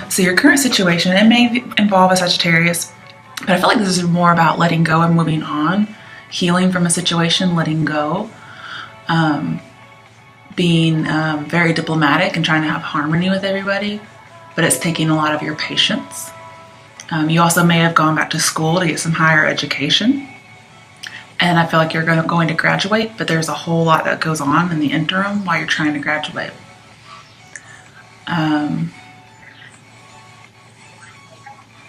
So your current situation, it may involve a Sagittarius, but I feel like this is more about letting go and moving on, healing from a situation, letting go, being very diplomatic and trying to have harmony with everybody, but it's taking a lot of your patience. You also may have gone back to school to get some higher education, and I feel like you're going to graduate, but there's a whole lot that goes on in the interim while you're trying to graduate.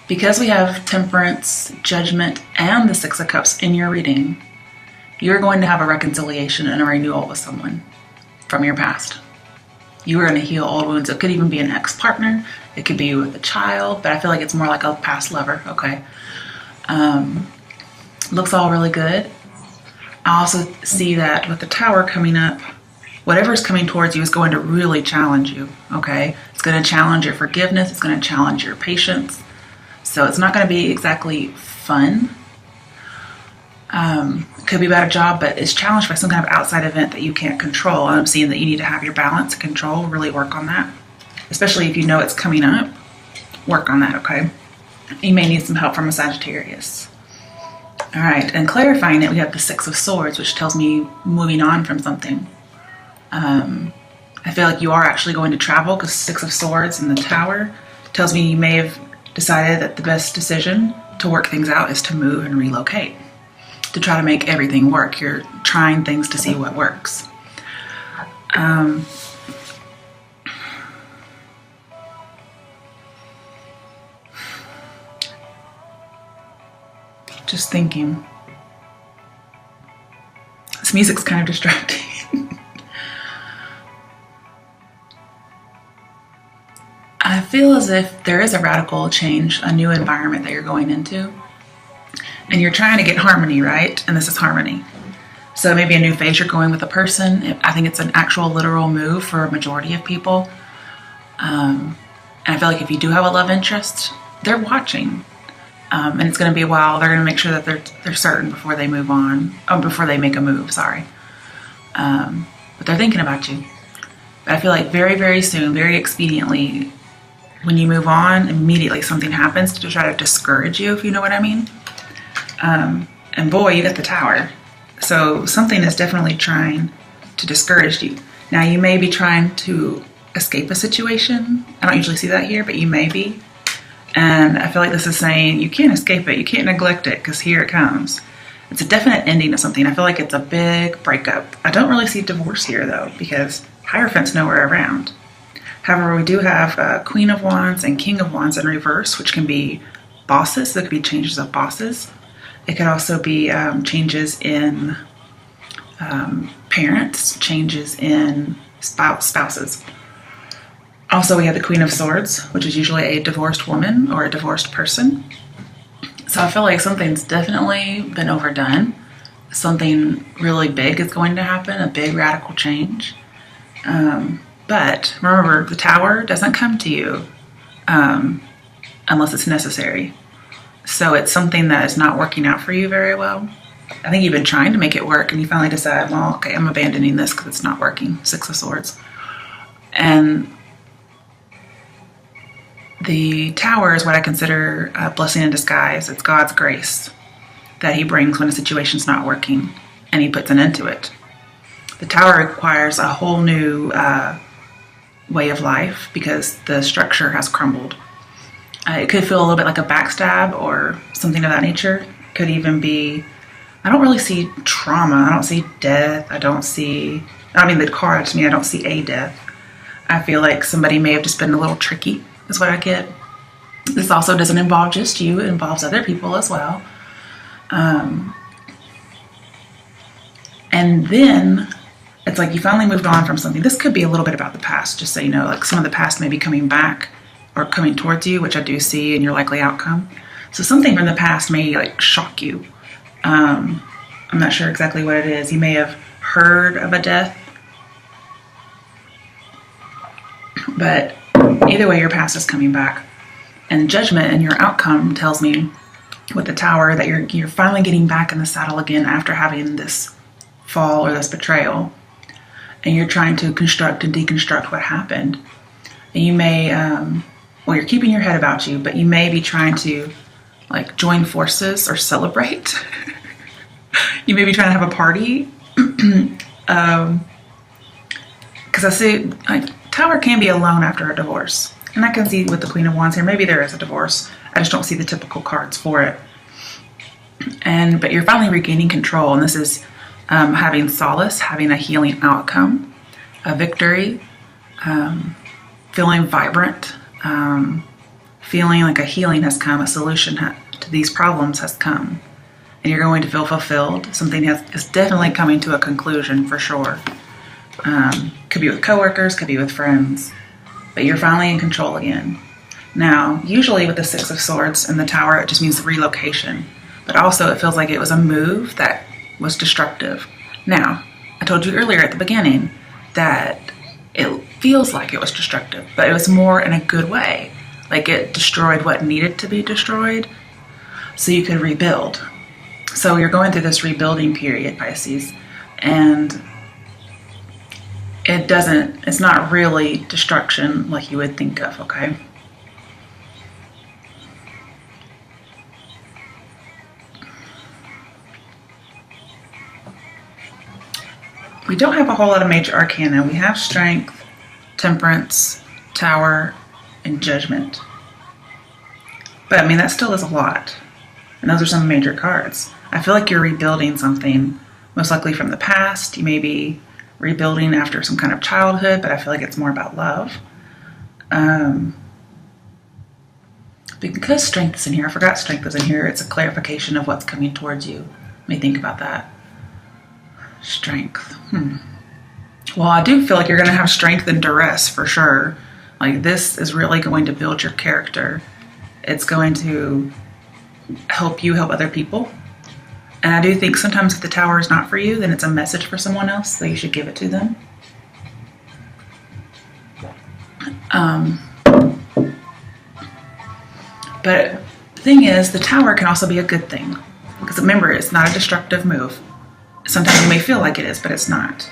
Because we have Temperance, Judgment, and the Six of Cups in your reading, you're going to have a reconciliation and a renewal with someone from your past. You are going to heal old wounds. It could even be an ex-partner. It could be with a child, but I feel like it's more like a past lover, okay? Looks all really good. I also see that with the Tower coming up, whatever's coming towards you is going to really challenge you, okay? It's going to challenge your forgiveness. It's going to challenge your patience. So it's not going to be exactly fun. It could be about a job, but it's challenged by some kind of outside event that you can't control. And I'm seeing that you need to have your balance and control, really work on that. Especially if you know it's coming up, work on that, okay? You may need some help from a Sagittarius. All right, and clarifying it, we have the Six of Swords, which tells me moving on from something. I feel like you are actually going to travel because Six of Swords and the Tower tells me you may have decided that the best decision to work things out is to move and relocate, to try to make everything work. You're trying things to see what works. Just thinking. This music's kind of distracting. I feel as if there is a radical change, a new environment that you're going into. And you're trying to get harmony, right? And this is harmony. So maybe a new phase you're going with a person. I think it's an actual literal move for a majority of people. And I feel like if you do have a love interest, they're watching. And it's going to be a while. They're going to make sure that they're certain before they move on. Before they make a move, sorry. But they're thinking about you. But I feel like very, very soon, very expediently, when you move on, immediately something happens to try to discourage you, if you know what I mean. And boy, you got the Tower. So something is definitely trying to discourage you. Now, you may be trying to escape a situation. I don't usually see that here, but you may be. And I feel like this is saying you can't escape it. You can't neglect it because here it comes. It's a definite ending of something. I feel like it's a big breakup. I don't really see divorce here, though, because Hierophant's nowhere around. However, we do have Queen of Wands and King of Wands in reverse, which can be bosses. There could be changes of bosses. It could also be changes in parents, changes in spouses. Also, we have the Queen of Swords, which is usually a divorced woman or a divorced person. So I feel like something's definitely been overdone. Something really big is going to happen, a big radical change. But remember, the Tower doesn't come to you unless it's necessary. So it's something that is not working out for you very well. I think you've been trying to make it work and you finally decide, well, okay, I'm abandoning this because it's not working. Six of Swords. And the Tower is what I consider a blessing in disguise. It's God's grace that he brings when a situation's not working and he puts an end to it. The Tower requires a whole new way of life because the structure has crumbled. It could feel a little bit like a backstab or something of that nature. Could even be, I don't really see trauma. I don't see death. The card to me, I don't see a death. I feel like somebody may have just been a little tricky, is what I get. This also doesn't involve just you. It involves other people as well. And then it's like you finally moved on from something. This could be a little bit about the past, just so you know, like some of the past may be coming back or coming towards you, which I do see in your likely outcome. So something from the past may like shock you. I'm not sure exactly what it is. You may have heard of a death, but either way, your past is coming back. And Judgment and your outcome tells me with the Tower that you're finally getting back in the saddle again after having this fall or this betrayal. And you're trying to construct and deconstruct what happened. And you may, well, you're keeping your head about you, but you may be trying to like join forces or celebrate. You may be trying to have a party. Because I see, like, Tower can be alone after a divorce. And I can see with the Queen of Wands here, maybe there is a divorce. I just don't see the typical cards for it. But you're finally regaining control, and this is having solace, having a healing outcome, a victory, feeling vibrant, feeling like a healing has come, a solution to these problems has come, and you're going to feel fulfilled. Something is definitely coming to a conclusion for sure. Could be with coworkers, could be with friends, but you're finally in control again. Now, usually with the Six of Swords and the Tower, it just means relocation, but also it feels like it was a move that was destructive. Now, I told you earlier at the beginning that it feels like it was destructive, but it was more in a good way. Like it destroyed what needed to be destroyed so you could rebuild. So you're going through this rebuilding period, Pisces, and it's not really destruction like you would think of, okay? We don't have a whole lot of major arcana. We have Strength, Temperance, Tower, and Judgment. But I mean, that still is a lot. And those are some major cards. I feel like you're rebuilding something, most likely from the past. You may be rebuilding after some kind of childhood, but I feel like it's more about love. Because Strength is in here, I forgot Strength is in here, it's a clarification of what's coming towards you. Let me think about that. Strength. Well, I do feel like you're going to have strength and duress for sure. Like this is really going to build your character. It's going to help you help other people. And I do think sometimes if the Tower is not for you, then it's a message for someone else, so you should give it to them. But the thing is, the Tower can also be a good thing. Because remember, it's not a destructive move. Sometimes you may feel like it is, but it's not.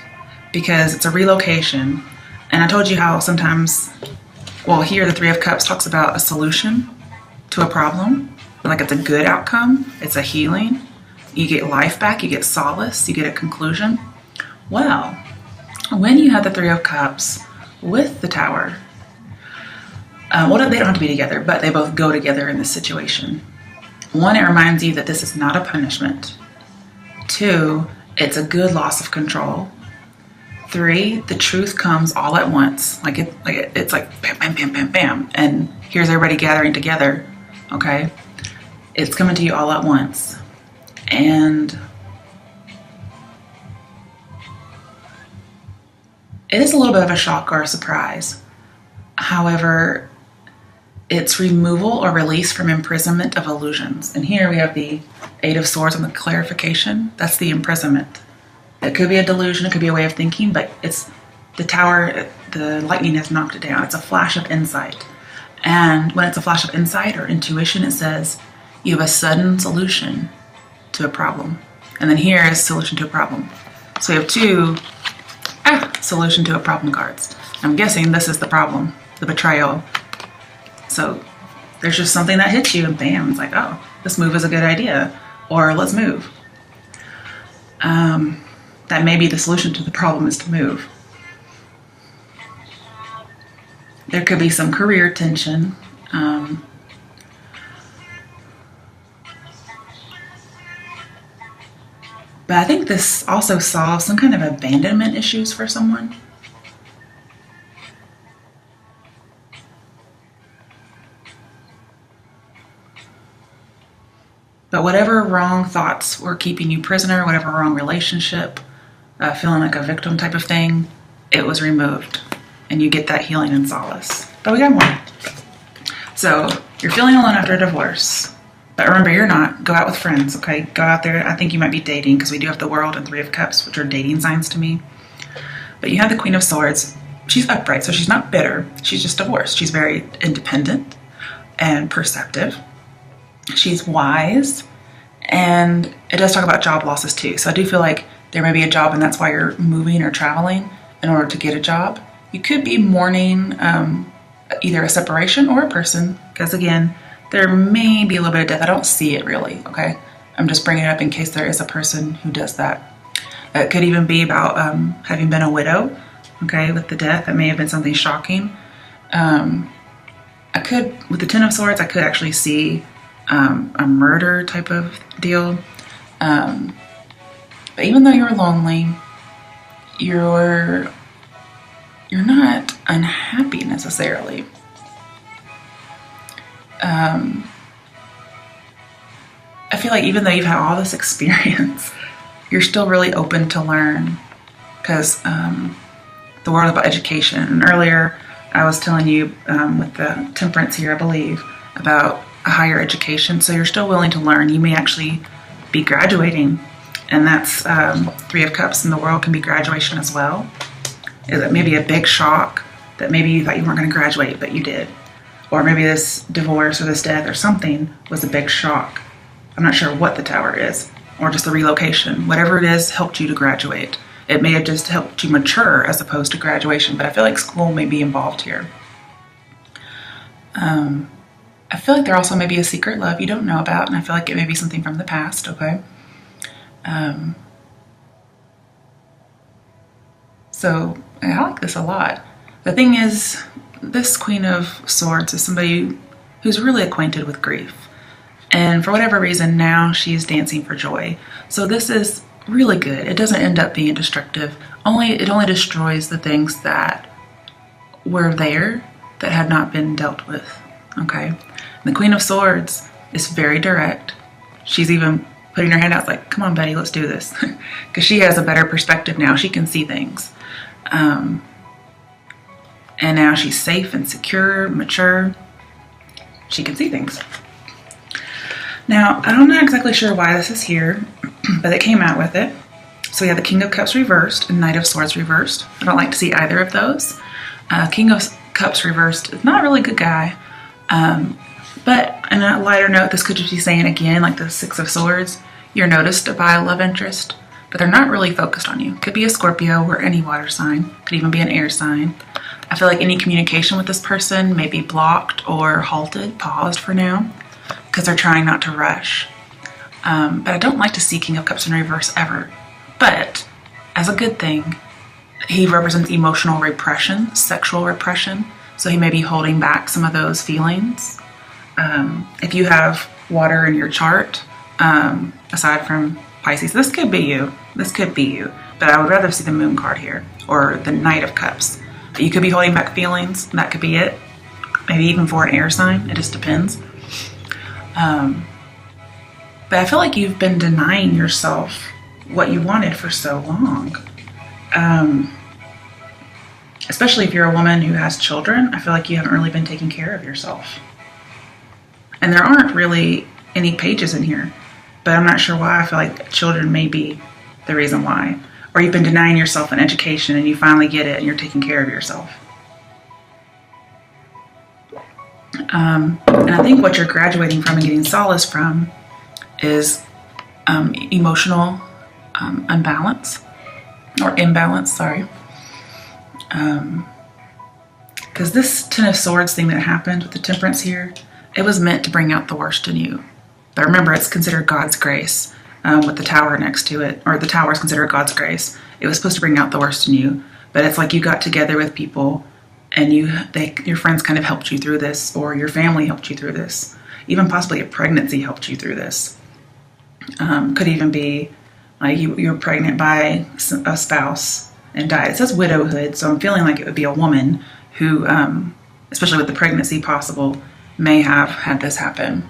Because it's a relocation. And I told you how sometimes, well, here the Three of Cups talks about a solution to a problem. Like it's a good outcome. It's a healing. You get life back. You get solace. You get a conclusion. Well, when you have the Three of Cups with the Tower, well, they don't have to be together, but they both go together in this situation. One, it reminds you that this is not a punishment. Two, it's a good loss of control. Three, the truth comes all at once. It's like bam, bam, bam, bam, bam. And here's everybody gathering together. Okay? It's coming to you all at once. And it is a little bit of a shock or a surprise. However, it's removal or release from imprisonment of illusions. And here we have the Eight of Swords and the clarification. That's the imprisonment. It could be a delusion, it could be a way of thinking, but it's the Tower, the lightning has knocked it down. It's a flash of insight. And when it's a flash of insight or intuition, it says you have a sudden solution to a problem. And then here is solution to a problem. So we have two solution to a problem cards. I'm guessing this is the problem, the betrayal. So there's just something that hits you and bam, it's like, oh, this move is a good idea, or let's move. That may be the solution to the problem is to move. There could be some career tension. But I think this also solves some kind of abandonment issues for someone. But whatever wrong thoughts were keeping you prisoner, whatever wrong relationship, feeling like a victim type of thing, it was removed. And you get that healing and solace. But we got more. So you're feeling alone after a divorce. But remember, you're not. Go out with friends, okay? Go out there. I think you might be dating because we do have the World and Three of Cups, which are dating signs to me. But you have the Queen of Swords. She's upright, so she's not bitter. She's just divorced. She's very independent and perceptive. She's wise. And it does talk about job losses too. So I do feel like there may be a job and that's why you're moving or traveling in order to get a job. You could be mourning either a separation or a person, because again, there may be a little bit of death. I don't see it really, okay? I'm just bringing it up in case there is a person who does that. It could even be about having been a widow, okay, with the death. That may have been something shocking. I could, with the Ten of Swords, I could actually see a murder type of deal. But even though you're lonely, you're not unhappy necessarily. I feel like even though you've had all this experience, you're still really open to learn, because the world about education. And earlier I was telling you with the temperance here, I believe, about a higher education. So you're still willing to learn. You may actually be graduating, and that's Three of Cups in the world can be graduation as well. It may be a big shock that maybe you thought you weren't going to graduate, but you did. Or maybe this divorce or this death or something was a big shock. I'm not sure what the Tower is, or just the relocation. Whatever it is helped you to graduate. It may have just helped you mature as opposed to graduation, but I feel like school may be involved here. I feel like there also may be a secret love you don't know about, and I feel like it may be something from the past, okay? So I like this a lot. The thing is, this Queen of Swords is somebody who's really acquainted with grief. And for whatever reason, now she's dancing for joy. So this is really good. It doesn't end up being destructive. It only destroys the things that were there that had not been dealt with, okay? The Queen of Swords is very direct. She's even putting her hand out like, come on, Betty, let's do this. Because she has a better perspective now. She can see things. And now she's safe and secure, mature. She can see things. Now, I'm not exactly sure why this is here, but it came out with it. So we have the King of Cups reversed and Knight of Swords reversed. I don't like to see either of those. King of Cups reversed is not a really good guy. But on a lighter note, this could just be saying again, like the Six of Swords, you're noticed by a love interest, but they're not really focused on you. Could be a Scorpio or any water sign. Could even be an air sign. I feel like any communication with this person may be blocked or halted, paused for now, because they're trying not to rush. But I don't like to see King of Cups in reverse ever. But as a good thing, he represents emotional repression, sexual repression. So he may be holding back some of those feelings. If you have water in your chart, aside from Pisces, this could be you. This could be you. But I would rather see the Moon card here, or the Knight of Cups. You could be holding back feelings. That could be it. Maybe even for an air sign. It just depends. But I feel like you've been denying yourself what you wanted for so long. Especially if you're a woman who has children, I feel like you haven't really been taking care of yourself. And there aren't really any pages in here, but I'm not sure why. I feel like children may be the reason why. Or you've been denying yourself an education and you finally get it and you're taking care of yourself. And I think what you're graduating from and getting solace from is emotional unbalance, or imbalance, sorry. Because this Ten of Swords thing that happened with the Temperance here, it was meant to bring out the worst in you. But remember, it's considered God's grace with the Tower next to it, or the Tower is considered God's grace. It was supposed to bring out the worst in you, but it's like you got together with people and your friends kind of helped you through this, or your family helped you through this. Even possibly a pregnancy helped you through this. Could even be like you were pregnant by a spouse and died. It says widowhood, so I'm feeling like it would be a woman who, especially with the pregnancy possible, may have had this happen.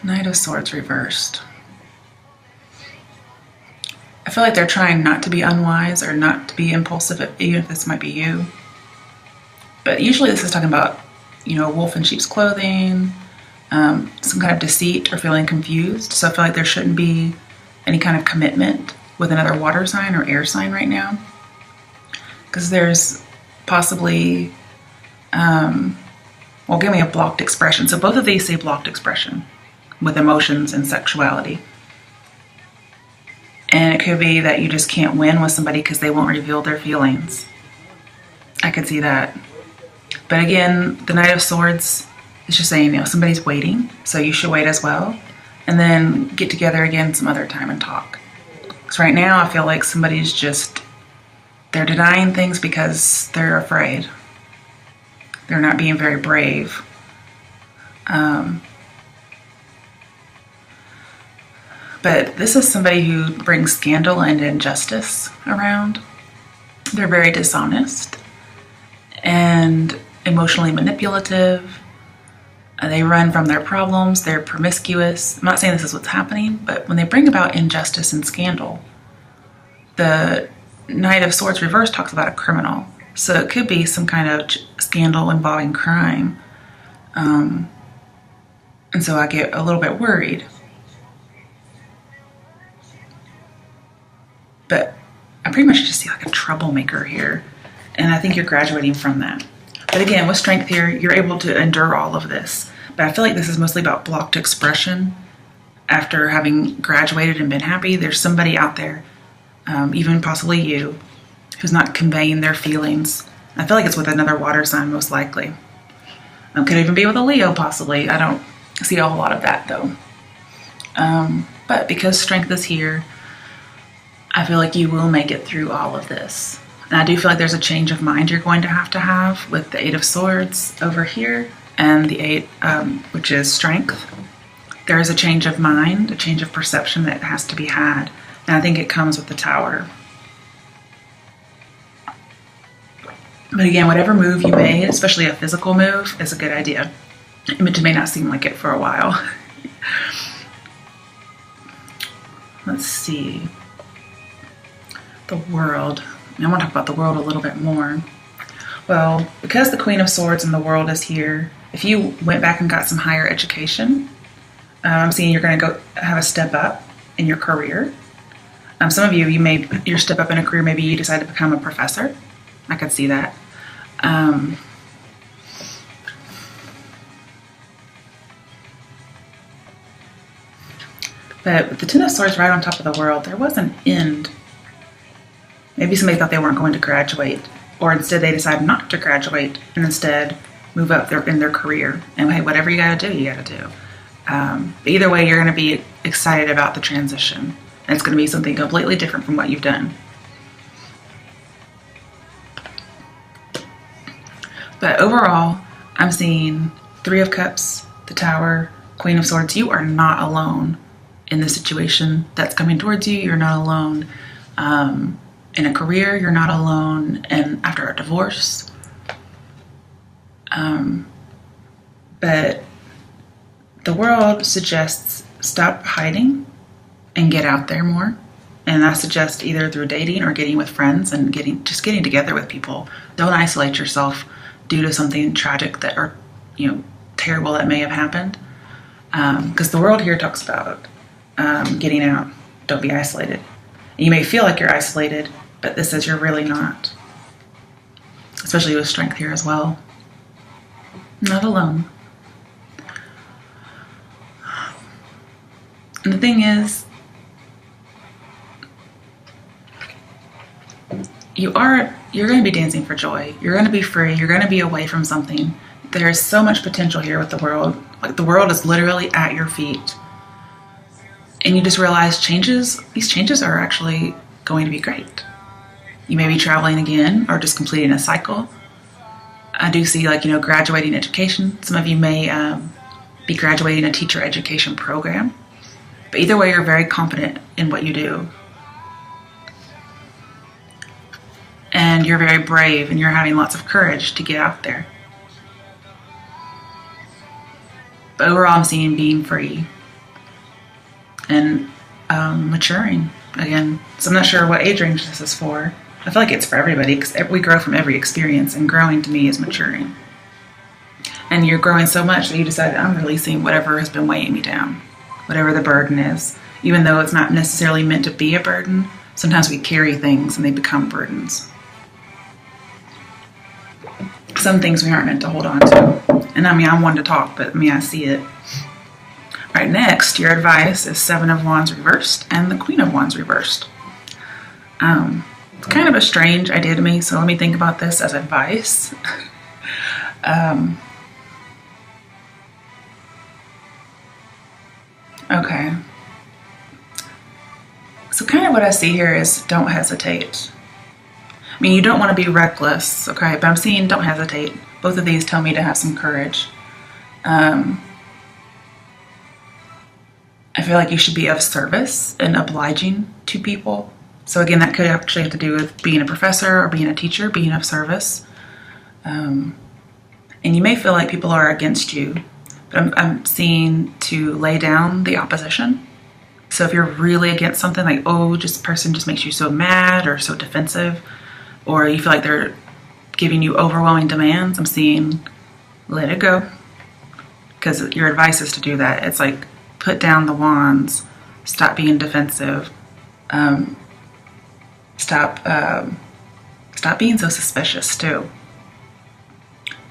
Knight of Swords reversed. I feel like they're trying not to be unwise or not to be impulsive, even if this might be you. But usually this is talking about, wolf in sheep's clothing, some kind of deceit or feeling confused. So I feel like there shouldn't be any kind of commitment with another water sign or air sign right now. Because there's possibly, give me a blocked expression. So both of these say blocked expression. with emotions and sexuality. And it could be that you just can't win with somebody because they won't reveal their feelings. I could see that. But again, the Knight of Swords is just saying, somebody's waiting, so you should wait as well. And then get together again some other time and talk. So right now, I feel like somebody's they're denying things because they're afraid. They're not being very brave. But this is somebody who brings scandal and injustice around. They're very dishonest and emotionally manipulative. They run from their problems. They're promiscuous. I'm not saying this is what's happening, but when they bring about injustice and scandal, the Knight of Swords reverse talks about a criminal. So it could be some kind of scandal involving crime. And so I get a little bit worried. But I pretty much just see like a troublemaker here. And I think you're graduating from that. But again, with Strength here, you're able to endure all of this. But I feel like this is mostly about blocked expression. After having graduated and been happy, there's somebody out there, even possibly you, who's not conveying their feelings. I feel like it's with another water sign, most likely. Could even be with a Leo, possibly. I don't see a whole lot of that, though. But because Strength is here, I feel like you will make it through all of this. And I do feel like there's a change of mind you're going to have with the Eight of Swords over here and the Eight, which is Strength. There is a change of mind, a change of perception that has to be had. And I think it comes with the Tower. But again, whatever move you made, especially a physical move, is a good idea. It may not seem like it for a while. Let's see. The World. I want to talk about the World a little bit more. Well, because the Queen of Swords and the World is here, if you went back and got some higher education, I'm seeing you're going to go have a step up in your career. Some of you made your step up in a career. Maybe you decide to become a professor. I could see that. But with the Ten of Swords right on top of the World, there was an end. Maybe somebody thought they weren't going to graduate, or instead they decided not to graduate and instead move up in their career. And hey, whatever you got to do, you got to do. But either way, you're going to be excited about the transition. And it's going to be something completely different from what you've done. But overall, I'm seeing Three of Cups, the Tower, Queen of Swords. You are not alone in the situation that's coming towards you. You're not alone in a career. You're not alone after a divorce. But the World suggests stop hiding and get out there more. And I suggest either through dating or getting with friends and getting together with people. Don't isolate yourself due to something tragic or terrible that may have happened. Because the World here talks about getting out. Don't be isolated. And you may feel like you're isolated, but this says you're really not. Especially with Strength here as well. Not alone. And the thing is, you're going to be dancing for joy. You're going to be free. You're going to be away from something. There is so much potential here with the World. Like, the World is literally at your feet. And you just realize these changes are actually going to be great. You may be traveling again or just completing a cycle. I do see, graduating education. Some of you may be graduating a teacher education program. But either way, you're very confident in what you do. And you're very brave, and you're having lots of courage to get out there. But overall, I'm seeing being free and maturing again. So I'm not sure what age range this is for. I feel like it's for everybody because we grow from every experience, and growing to me is maturing. And you're growing so much that you decide, I'm releasing whatever has been weighing me down, whatever the burden is. Even though it's not necessarily meant to be a burden, sometimes we carry things and they become burdens. Some things we aren't meant to hold on to. And I'm one to talk, but I see it. Right, next, your advice is Seven of Wands reversed and the Queen of Wands reversed. It's kind of a strange idea to me, so let me think about this as advice. Okay. So kind of what I see here is don't hesitate. I mean, you don't want to be reckless, okay? But I'm seeing don't hesitate. Both of these tell me to have some courage. I feel like you should be of service and obliging to people. So again, that could actually have to do with being a professor or being a teacher, being of service. And you may feel like people are against you, but I'm seeing to lay down the opposition. So if you're really against something, like, oh, just person just makes you so mad or so defensive, or you feel like they're giving you overwhelming demands, I'm seeing let it go. Because your advice is to do that. It's like put down the wands, stop being defensive, stop being so suspicious too.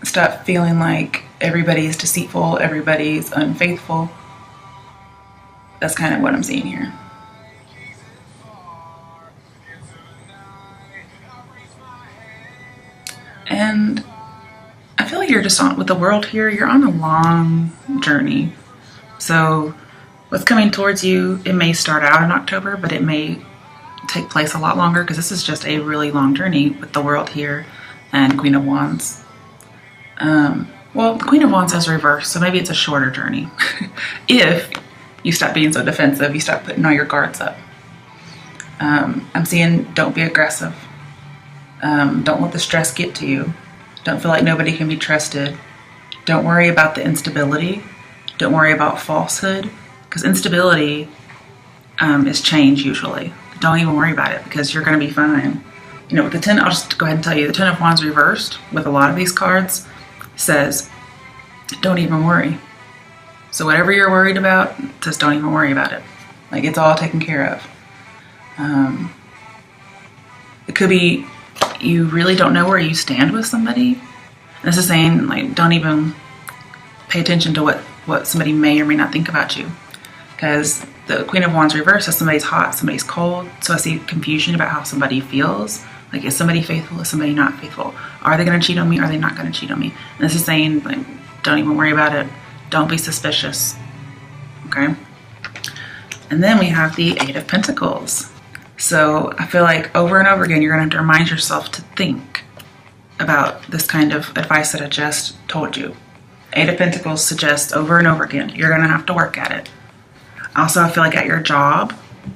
Stop feeling like everybody's deceitful, everybody's unfaithful. That's kind of what I'm seeing here. And I feel like you're just on, with the world here, you're on a long journey. So what's coming towards you, it may start out in October, but it may take place a lot longer because this is just a really long journey with the world here and Queen of Wands. Well, the Queen of Wands has reversed, so maybe it's a shorter journey. If you stop being so defensive, you stop putting all your guards up. I'm seeing don't be aggressive. Don't let the stress get to you. Don't feel like nobody can be trusted. Don't worry about the instability. Don't worry about falsehood, because instability is change usually. Don't even worry about it because you're going to be fine. You know, with the 10, I'll just go ahead and tell you, the 10 of Wands reversed with a lot of these cards says, don't even worry. So whatever you're worried about, just don't even worry about it. Like, it's all taken care of. It could be you really don't know where you stand with somebody. And this is saying, like, don't even pay attention to what somebody may or may not think about you. Because the Queen of Wands reversed says somebody's hot, somebody's cold. So I see confusion about how somebody feels. Like, is somebody faithful? Is somebody not faithful? Are they going to cheat on me? Are they not going to cheat on me? And this is saying, like, don't even worry about it. Don't be suspicious. Okay? And then we have the Eight of Pentacles. So I feel like over and over again, you're going to have to remind yourself to think about this kind of advice that I just told you. Eight of Pentacles suggests over and over again, you're going to have to work at it. Also, I feel like at your job,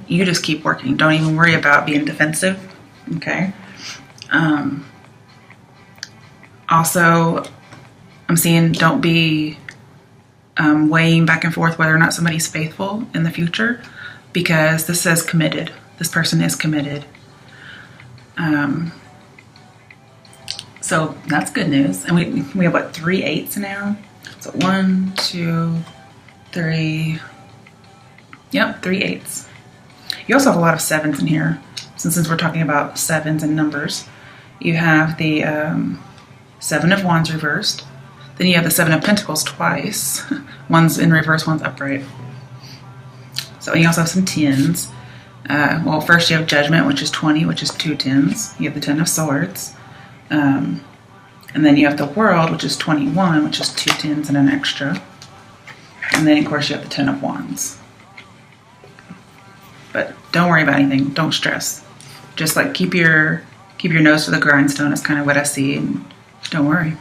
you just keep working. Don't even worry about being defensive. Okay? Also, I'm seeing don't be weighing back and forth whether or not somebody's faithful in the future, because this says committed. This person is committed. So that's good news. And we have what, 3 8s now? So 1, 2, 3. Yep, 3 8s. You also have a lot of 7s in here. Since we're talking about 7s and numbers, you have the 7 of Wands reversed. Then you have the 7 of Pentacles twice. One's in reverse, one's upright. So you also have some 10s. Well, first you have Judgment, which is 20, which is 2 10s. You have the 10 of Swords. And then you have the World, which is 21, which is 2 10s and an extra. And then, of course, you have the 10 of Wands. But don't worry about anything. Don't stress. Just like keep your nose to the grindstone is kind of what I see, and don't worry.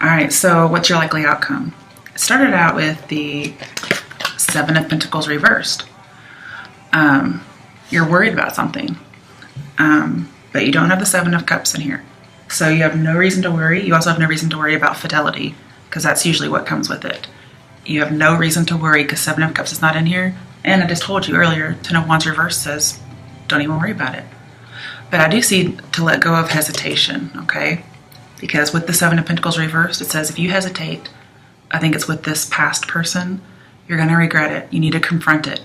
All right, so what's your likely outcome? It started out with the 7 of Pentacles reversed. You're worried about something, but you don't have the 7 of Cups in here. So you have no reason to worry. You also have no reason to worry about fidelity, because that's usually what comes with it. You have no reason to worry because 7 of Cups is not in here. And I just told you earlier, 10 of Wands reversed says, don't even worry about it. But I do see to let go of hesitation, okay? Because with the 7 of Pentacles reversed, it says if you hesitate, I think it's with this past person, you're going to regret it. You need to confront it.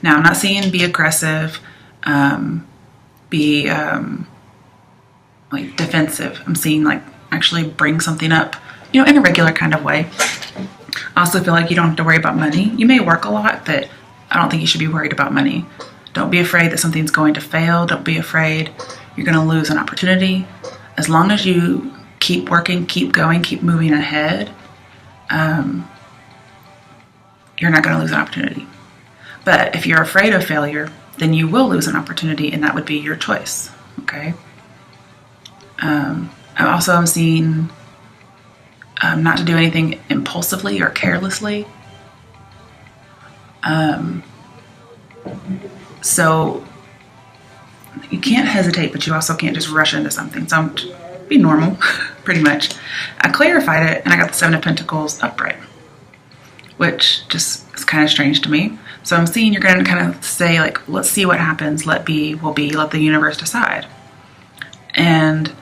Now, I'm not seeing be aggressive, be like defensive. I'm seeing like actually bring something up you know, in a regular kind of way. I also feel like you don't have to worry about money. You may work a lot, but I don't think you should be worried about money. Don't be afraid that something's going to fail. Don't be afraid you're going to lose an opportunity. As long as you keep working, keep going, keep moving ahead, you're not going to lose an opportunity. But if you're afraid of failure, then you will lose an opportunity, and that would be your choice, okay? I'm seeing not to do anything impulsively or carelessly. So you can't hesitate, but you also can't just rush into something. So be normal, pretty much. I clarified it, and I got the Seven of Pentacles upright, which just is kind of strange to me. So I'm seeing you're going to kind of say, like, let's see what happens. Let be will be. Let the universe decide. And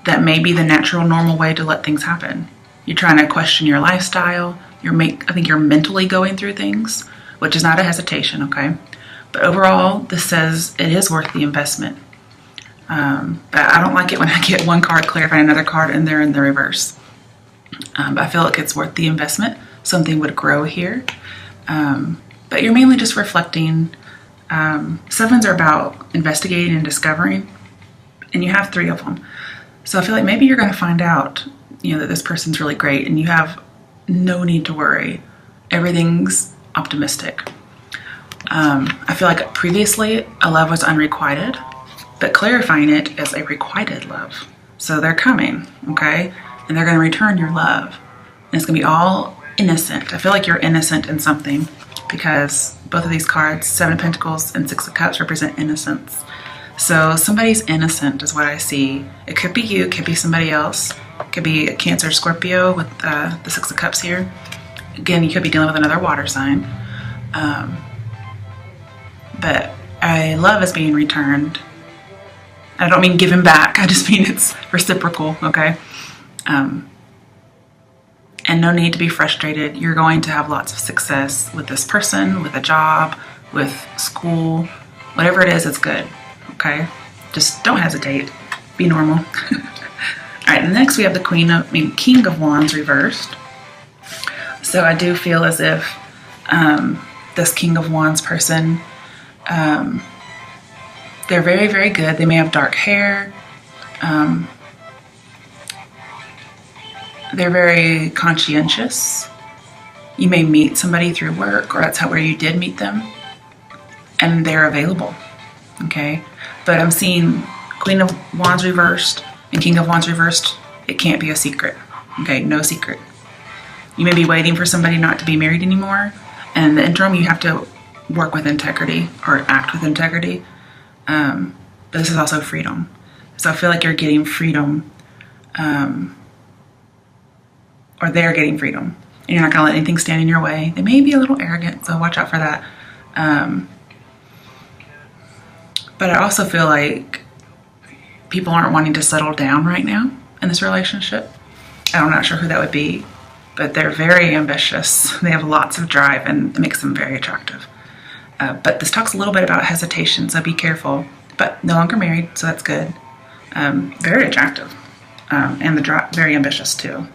that may be the natural, normal way to let things happen. You're trying to question your lifestyle. I think you're mentally going through things, which is not a hesitation, okay? But overall, this says it is worth the investment. But I don't like it when I get one card clarifying another card and they're in the reverse. But I feel like it's worth the investment. Something would grow here. But you're mainly just reflecting. Sevens are about investigating and discovering, and you have 3 of them. So I feel like maybe you're going to find out, you know, that this person's really great, and you have no need to worry. Everything's optimistic. I feel like previously a love was unrequited, but clarifying it as a requited love. So they're coming, okay? And they're going to return your love. And it's going to be all innocent. I feel like you're innocent in something, because both of these cards, Seven of Pentacles and Six of Cups, represent innocence. So somebody's innocent is what I see. It could be you, it could be somebody else. It could be a Cancer, Scorpio with the Six of Cups here. Again, you could be dealing with another water sign. But love is being returned. I don't mean given back. I just mean it's reciprocal, okay? And no need to be frustrated. You're going to have lots of success with this person, with a job, with school. Whatever it is, it's good, okay? Just don't hesitate. Be normal. All right, next we have the King of Wands reversed. So I do feel as if this King of Wands person, they're very, very good. They may have dark hair. They're very conscientious. You may meet somebody through work, or that's where you did meet them, and they're available, okay? But I'm seeing Queen of Wands reversed and King of Wands reversed. It can't be a secret, okay? No secret. You may be waiting for somebody not to be married anymore, and in the interim, you have to work with integrity or act with integrity. But this is also freedom. So I feel like you're getting freedom, or they're getting freedom, and you're not going to let anything stand in your way. They may be a little arrogant, so watch out for that. But I also feel like people aren't wanting to settle down right now in this relationship. I'm not sure who that would be, but they're very ambitious. They have lots of drive, and it makes them very attractive. But this talks a little bit about hesitation, so be careful. But no longer married, so that's good. Very attractive, and very ambitious too.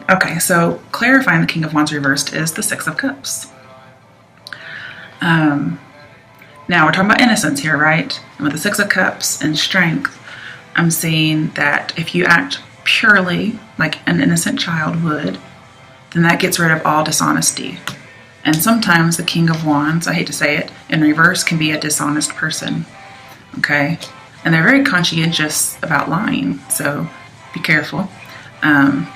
Okay, so clarifying the King of Wands reversed is the Six of Cups. Now we're talking about innocence here, right? And with the Six of Cups and strength, I'm seeing that if you act purely like an innocent child would, then that gets rid of all dishonesty. And sometimes the King of Wands, I hate to say it, in reverse can be a dishonest person, okay? And they're very conscientious about lying, so be careful. And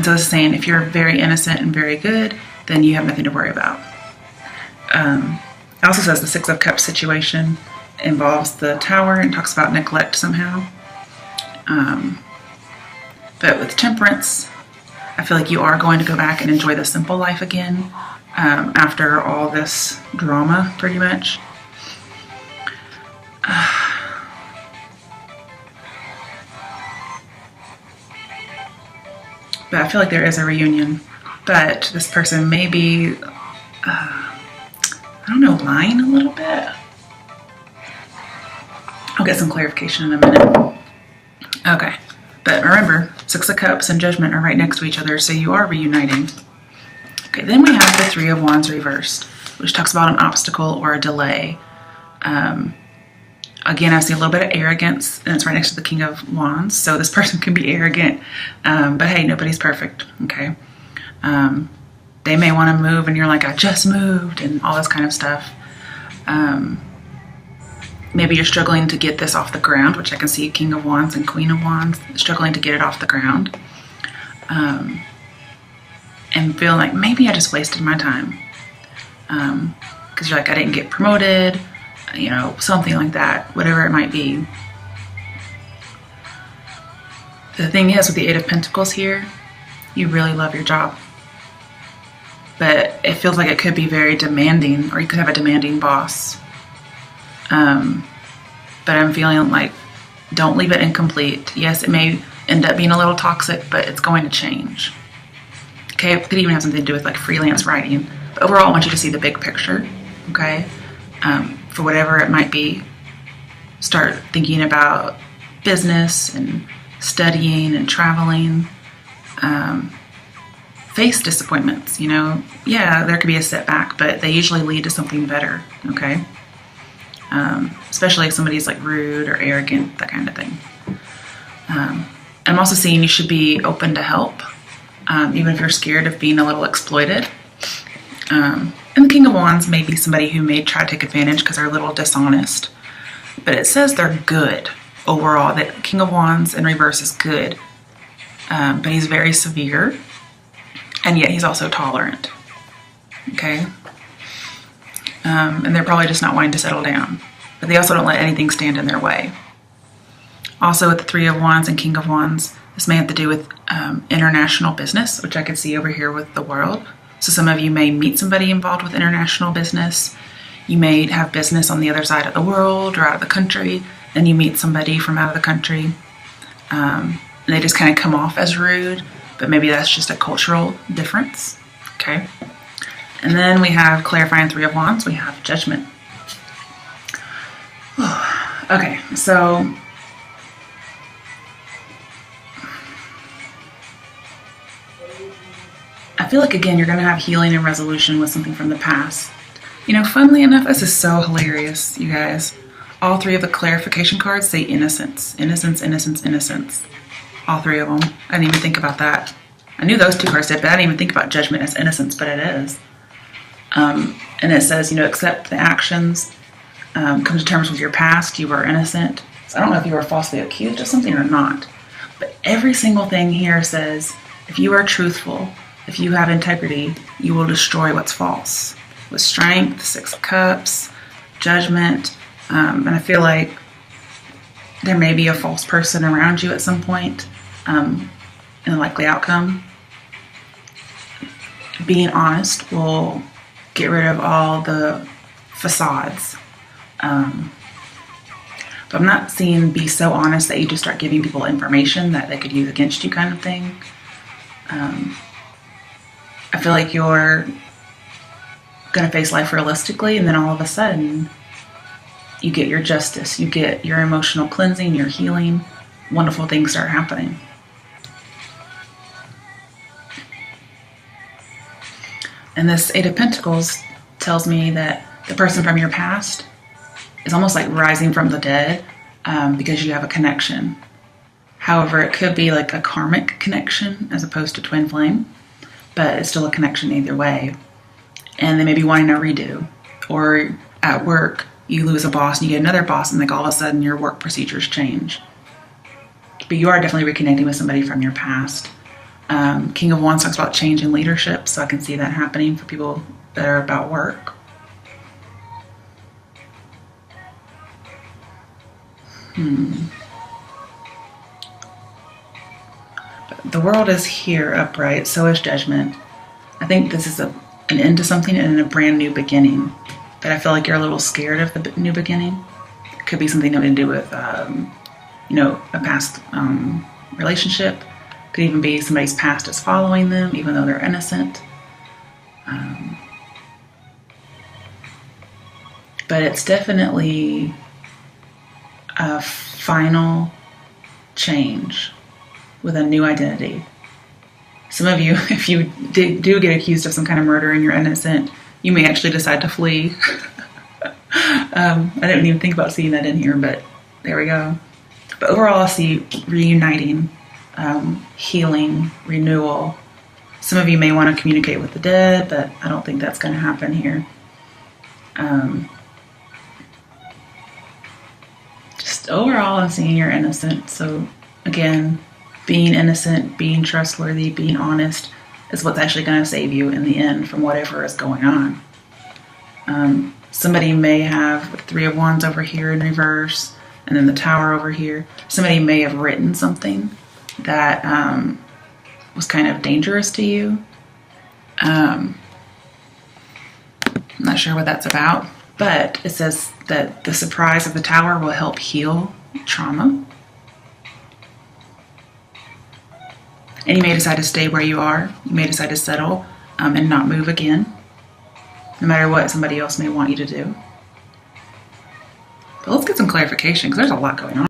so this is saying if you're very innocent and very good, then you have nothing to worry about. It also says the Six of Cups situation involves the Tower and talks about neglect somehow. But with Temperance, I feel like you are going to go back and enjoy the simple life again after all this drama, pretty much. But I feel like there is a reunion. But this person may be, I don't know, lying a little bit. I'll get some clarification in a minute. Okay, But remember, Six of Cups and Judgment are right next to each other, so you are reuniting. Okay, then we have the Three of Wands reversed, which talks about an obstacle or a delay. Again, I see a little bit of arrogance, and it's right next to the King of Wands, so this person can be arrogant, but hey, nobody's perfect, okay? They may want to move, and you're like, I just moved, and all this kind of stuff. Maybe you're struggling to get this off the ground, which I can see King of Wands and Queen of Wands, struggling to get it off the ground. And feeling like maybe I just wasted my time. Because you're like, I didn't get promoted, you know, something like that, whatever it might be. The thing is, with the Eight of Pentacles here, you really love your job. But it feels like it could be very demanding, or you could have a demanding boss. But I'm feeling like, don't leave it incomplete. Yes, it may end up being a little toxic, but it's going to change. Okay, it could even have something to do with like freelance writing. But overall, I want you to see the big picture, okay? For whatever it might be, start thinking about business and studying and traveling. Face disappointments, you know. Yeah, there could be a setback, but they usually lead to something better, okay? Especially if somebody's like rude or arrogant, that kind of thing. I'm also seeing you should be open to help, even if you're scared of being a little exploited. And the King of Wands may be somebody who may try to take advantage because they're a little dishonest. But it says they're good overall. That King of Wands in reverse is good. But he's very severe. And yet he's also tolerant. Okay? And they're probably just not wanting to settle down. But they also don't let anything stand in their way. Also with the Three of Wands and King of Wands, this may have to do with international business, which I could see over here with the World. So some of you may meet somebody involved with international business. You may have business on the other side of the world or out of the country, and you meet somebody from out of the country. And they just kind of come off as rude, but maybe that's just a cultural difference. Okay. And then we have clarifying Three of Wands. We have Judgment. Okay, so I feel like, again, you're going to have healing and resolution with something from the past. You know, funnily enough, this is so hilarious, you guys. All three of the clarification cards say innocence. Innocence, innocence, innocence. All three of them. I didn't even think about that. I knew those two cards did, but I didn't even think about Judgment as innocence, but it is. And it says, you know, accept the actions, come to terms with your past, you were innocent. So I don't know if you were falsely accused of something or not, but every single thing here says, if you are truthful, if you have integrity, you will destroy what's false. With Strength, Six of Cups, Judgment, and I feel like there may be a false person around you at some point in a likely outcome. Being honest will get rid of all the facades. But I'm not seeing be so honest that you just start giving people information that they could use against you kind of thing. I feel like you're going to face life realistically, and then all of a sudden you get your justice, you get your emotional cleansing, your healing, wonderful things start happening. And this Eight of Pentacles tells me that the person from your past is almost like rising from the dead because you have a connection. However, it could be like a karmic connection as opposed to twin flame, but it's still a connection either way. And they may be wanting a redo. Or at work, you lose a boss and you get another boss, and like all of a sudden your work procedures change. But you are definitely reconnecting with somebody from your past. King of Wands talks about change in leadership, so I can see that happening for people that are about work. But the World is here upright, so is Judgment. I think this is an end to something and a brand new beginning. But I feel like you're a little scared of the new beginning. It could be something that to do with, you know, a past relationship. Could even be somebody's past is following them, even though they're innocent. But it's definitely a final change. with a new identity. Some of you, if you do get accused of some kind of murder and you're innocent, you may actually decide to flee. I didn't even think about seeing that in here, but there we go. But overall, I see reuniting, healing, renewal. Some of you may want to communicate with the dead, but I don't think that's going to happen here. Just overall, I'm seeing you're innocent. So again, being innocent, being trustworthy, being honest is what's actually going to save you in the end from whatever is going on. Somebody may have the Three of Wands over here in reverse, and then the Tower over here. Somebody may have written something that was kind of dangerous to you. I'm not sure what that's about, but it says that the surprise of the Tower will help heal trauma. And you may decide to stay where you are. You may decide to settle and not move again, no matter what somebody else may want you to do. But let's get some clarification, because there's a lot going on.